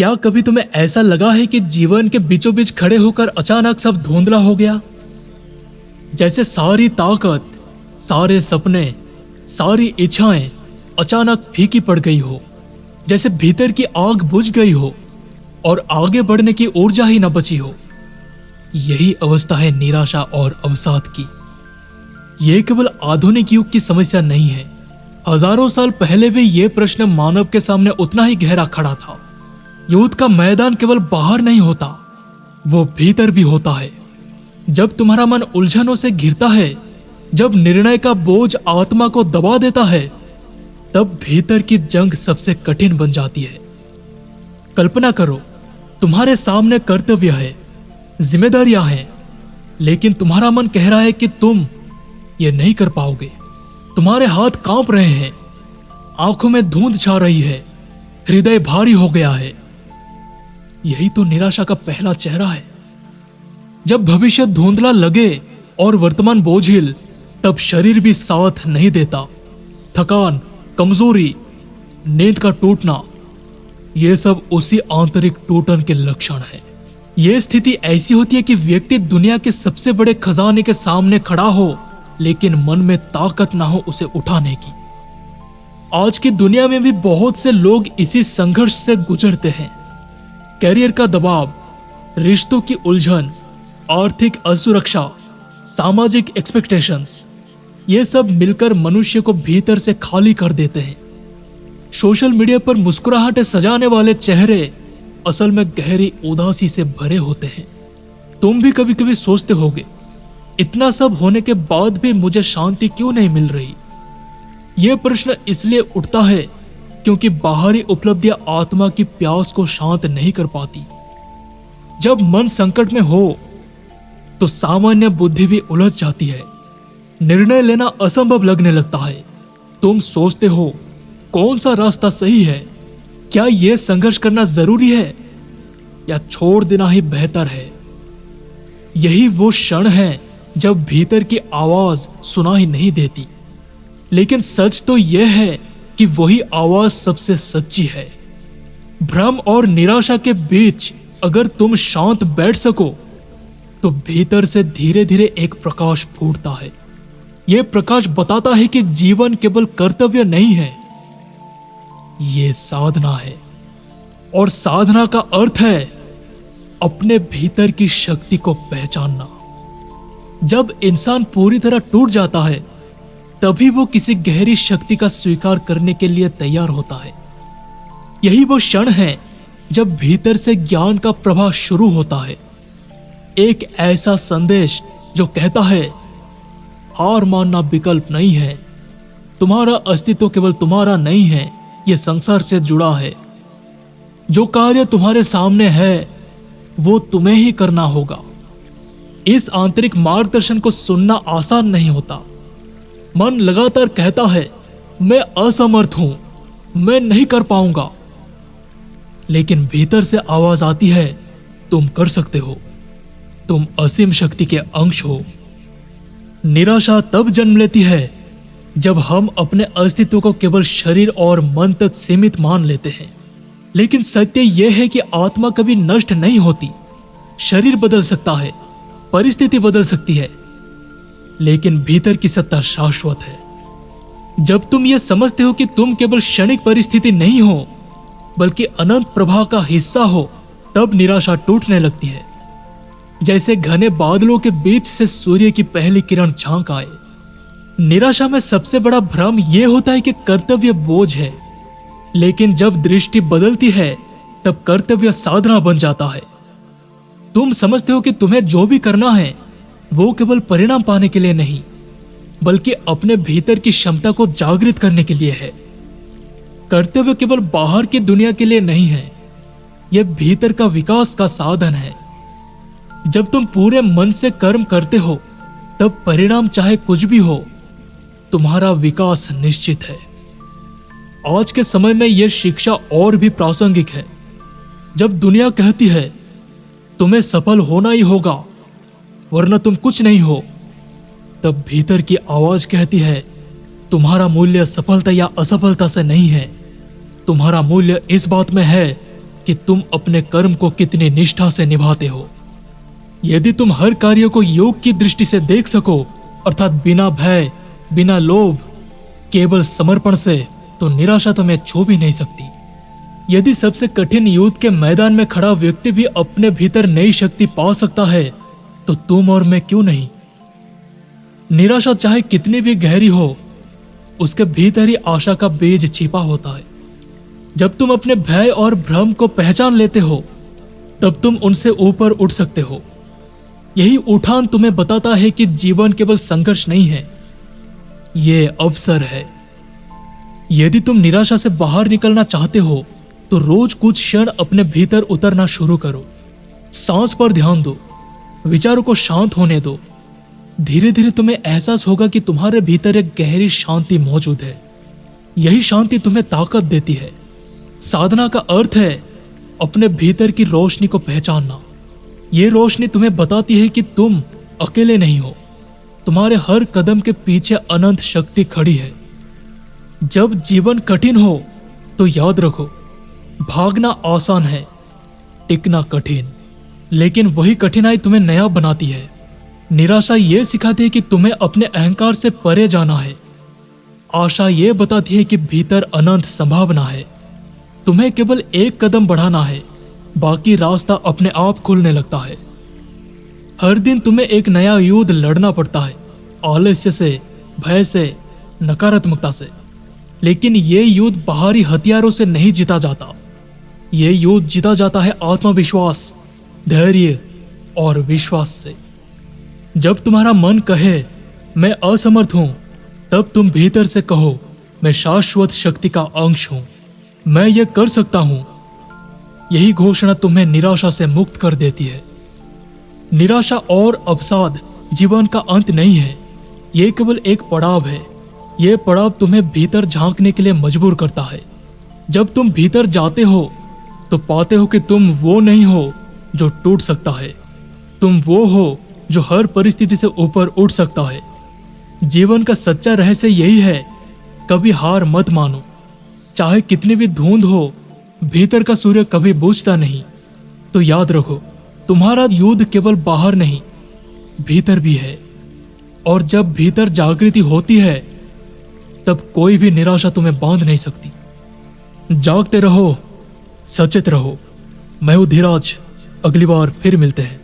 क्या कभी तुम्हें ऐसा लगा है कि जीवन के बीचों बीच खड़े होकर अचानक सब धुंधला हो गया? जैसे सारी ताकत, सारे सपने, सारी इच्छाएं अचानक फीकी पड़ गई हो, जैसे भीतर की आग बुझ गई हो और आगे बढ़ने की ऊर्जा ही न बची हो। यही अवस्था है निराशा और अवसाद की। यह केवल आधुनिक युग की समस्या नहीं है। हजारों साल पहले भी यह प्रश्न मानव के सामने उतना ही गहरा खड़ा था। युद्ध का मैदान केवल बाहर नहीं होता, वो भीतर भी होता है। जब तुम्हारा मन उलझनों से घिरता है, जब निर्णय का बोझ आत्मा को दबा देता है, तब भीतर की जंग सबसे कठिन बन जाती है। कल्पना करो, तुम्हारे सामने कर्तव्य है, जिम्मेदारियां हैं, लेकिन तुम्हारा मन कह रहा है कि तुम ये नहीं कर पाओगे। तुम्हारे हाथ कांप रहे हैं, आंखों में धुंध छा रही है, हृदय भारी हो गया है। यही तो निराशा का पहला चेहरा है। जब भविष्य धुंधला लगे और वर्तमान बोझिल, तब शरीर भी साथ नहीं देता। थकान, कमजोरी, नींद का टूटना, यह सब उसी आंतरिक टूटन के लक्षण है। यह स्थिति ऐसी होती है कि व्यक्ति दुनिया के सबसे बड़े खजाने के सामने खड़ा हो, लेकिन मन में ताकत ना हो उसे उठाने की। आज की दुनिया में भी बहुत से लोग इसी संघर्ष से गुजरते हैं। कैरियर का दबाव, रिश्तों की उलझन, आर्थिक असुरक्षा, सामाजिक एक्सपेक्टेशंस, ये सब मिलकर मनुष्य को भीतर से खाली कर देते हैं। सोशल मीडिया पर मुस्कुराहटें सजाने वाले चेहरे असल में गहरी उदासी से भरे होते हैं। तुम भी कभी कभी सोचते होगे, इतना सब होने के बाद भी मुझे शांति क्यों नहीं मिल रही? यह प्रश्न इसलिए उठता है क्योंकि बाहरी उपलब्धियां आत्मा की प्यास को शांत नहीं कर पाती। जब मन संकट में हो तो सामान्य बुद्धि भी उलझ जाती है। निर्णय लेना असंभव लगने लगता है। तुम सोचते हो, कौन सा रास्ता सही है? क्या यह संघर्ष करना जरूरी है या छोड़ देना ही बेहतर है? यही वो क्षण है जब भीतर की आवाज सुनाई नहीं देती। लेकिन सच तो यह है कि वही आवाज सबसे सच्ची है। भ्रम और निराशा के बीच अगर तुम शांत बैठ सको तो भीतर से धीरे धीरे एक प्रकाश फूटता है। यह प्रकाश बताता है कि जीवन केवल कर्तव्य नहीं है, यह साधना है। और साधना का अर्थ है अपने भीतर की शक्ति को पहचानना। जब इंसान पूरी तरह टूट जाता है, तभी वो किसी गहरी शक्ति का स्वीकार करने के लिए तैयार होता है। यही वो क्षण है जब भीतर से ज्ञान का प्रवाह शुरू होता है। एक ऐसा संदेश जो कहता है, हार मानना विकल्प नहीं है, तुम्हारा अस्तित्व केवल तुम्हारा नहीं है, यह संसार से जुड़ा है। जो कार्य तुम्हारे सामने है वो तुम्हें ही करना होगा। इस आंतरिक मार्गदर्शन को सुनना आसान नहीं होता। मन लगातार कहता है, मैं असमर्थ हूं, मैं नहीं कर पाऊंगा। लेकिन भीतर से आवाज आती है, तुम कर सकते हो, तुम असीम शक्ति के अंश हो। निराशा तब जन्म लेती है जब हम अपने अस्तित्व को केवल शरीर और मन तक सीमित मान लेते हैं। लेकिन सत्य यह है कि आत्मा कभी नष्ट नहीं होती। शरीर बदल सकता है, परिस्थिति बदल सकती है, लेकिन भीतर की सत्ता शाश्वत है। जब तुम यह समझते हो कि तुम केवल क्षणिक परिस्थिति नहीं हो, बल्कि अनंत प्रवाह का हिस्सा हो, तब निराशा टूटने लगती है। जैसे घने बादलों के बीच से सूर्य की पहली किरण झांक आए। निराशा में सबसे बड़ा भ्रम यह होता है कि कर्तव्य बोझ है, लेकिन जब दृष्टि बदलती है तब कर्तव्य साधना बन जाता है। तुम समझते हो कि तुम्हें जो भी करना है वो केवल परिणाम पाने के लिए नहीं, बल्कि अपने भीतर की क्षमता को जागृत करने के लिए है। कर्तव्य केवल बाहर की दुनिया के लिए नहीं है, यह भीतर का विकास का साधन है। जब तुम पूरे मन से कर्म करते हो, तब परिणाम चाहे कुछ भी हो, तुम्हारा विकास निश्चित है। आज के समय में यह शिक्षा और भी प्रासंगिक है। जब दुनिया कहती है तुम्हें सफल होना ही होगा वरना तुम कुछ नहीं हो, तब भीतर की आवाज कहती है, तुम्हारा मूल्य सफलता या असफलता से नहीं है, तुम्हारा मूल्य इस बात में है कि तुम अपने कर्म को कितनी निष्ठा से निभाते हो। यदि तुम हर कार्य को योग की दृष्टि से देख सको, अर्थात बिना भय, बिना लोभ, केवल समर्पण से, तो निराशा तुम्हें छू भी नहीं सकती। यदि सबसे कठिन युद्ध के मैदान में खड़ा व्यक्ति भी अपने भीतर नई शक्ति पा सकता है, तो तुम और मैं क्यों नहीं। निराशा चाहे कितनी भी गहरी हो, उसके भीतर ही आशा का बीज छिपा होता है। जब तुम अपने भय और भ्रम को पहचान लेते हो, तब तुम उनसे ऊपर उठ सकते हो। यही उठान तुम्हें बताता है कि जीवन केवल संघर्ष नहीं है, ये अवसर है। यदि तुम निराशा से बाहर निकलना चाहते हो, तो रोज कुछ क्षण अपने भीतर उतरना शुरू करो। सांस पर ध्यान दो, विचारों को शांत होने दो। धीरे धीरे तुम्हें एहसास होगा कि तुम्हारे भीतर एक गहरी शांति मौजूद है। यही शांति तुम्हें ताकत देती है। साधना का अर्थ है अपने भीतर की रोशनी को पहचानना। ये रोशनी तुम्हें बताती है कि तुम अकेले नहीं हो। तुम्हारे हर कदम के पीछे अनंत शक्ति खड़ी है। जब जीवन कठिन हो तो याद रखो, भागना आसान है, टिकना कठिन। लेकिन वही कठिनाई तुम्हें नया बनाती है। निराशा ये सिखाती है कि तुम्हें अपने अहंकार से परे जाना है। आशा ये बताती है कि भीतर अनंत संभावना है। तुम्हें केवल एक कदम बढ़ाना है, बाकी रास्ता अपने आप खुलने लगता है। हर दिन तुम्हें एक नया युद्ध लड़ना पड़ता है, आलस्य से, भय से, नकारात्मकता से। लेकिन ये युद्ध बाहरी हथियारों से नहीं जीता जाता। ये युद्ध जीता जाता है आत्मविश्वास, धैर्य और विश्वास से। जब तुम्हारा मन कहे मैं असमर्थ हूं, तब तुम भीतर से कहो मैं शाश्वत शक्ति का अंश हूं, मैं ये कर सकता हूं। यही घोषणा तुम्हें निराशा से मुक्त कर देती है। निराशा और अवसाद जीवन का अंत नहीं है, ये केवल एक पड़ाव है। ये पड़ाव तुम्हें भीतर झांकने के लिए मजबूर करता है। जब तुम भीतर जाते हो तो पाते हो कि तुम वो नहीं हो जो टूट सकता है, तुम वो हो जो हर परिस्थिति से ऊपर उठ सकता है। जीवन का सच्चा रहस्य यही है, कभी हार मत मानो। चाहे कितनी भी धुंध हो, भीतर का सूर्य कभी बुझता नहीं। तो याद रखो, तुम्हारा युद्ध केवल बाहर नहीं, भीतर भी है। और जब भीतर जागृति होती है, तब कोई भी निराशा तुम्हें बांध नहीं सकती। जागते रहो, सचेत रहो। मैं हूं धीराज, अगली बार फिर मिलते हैं।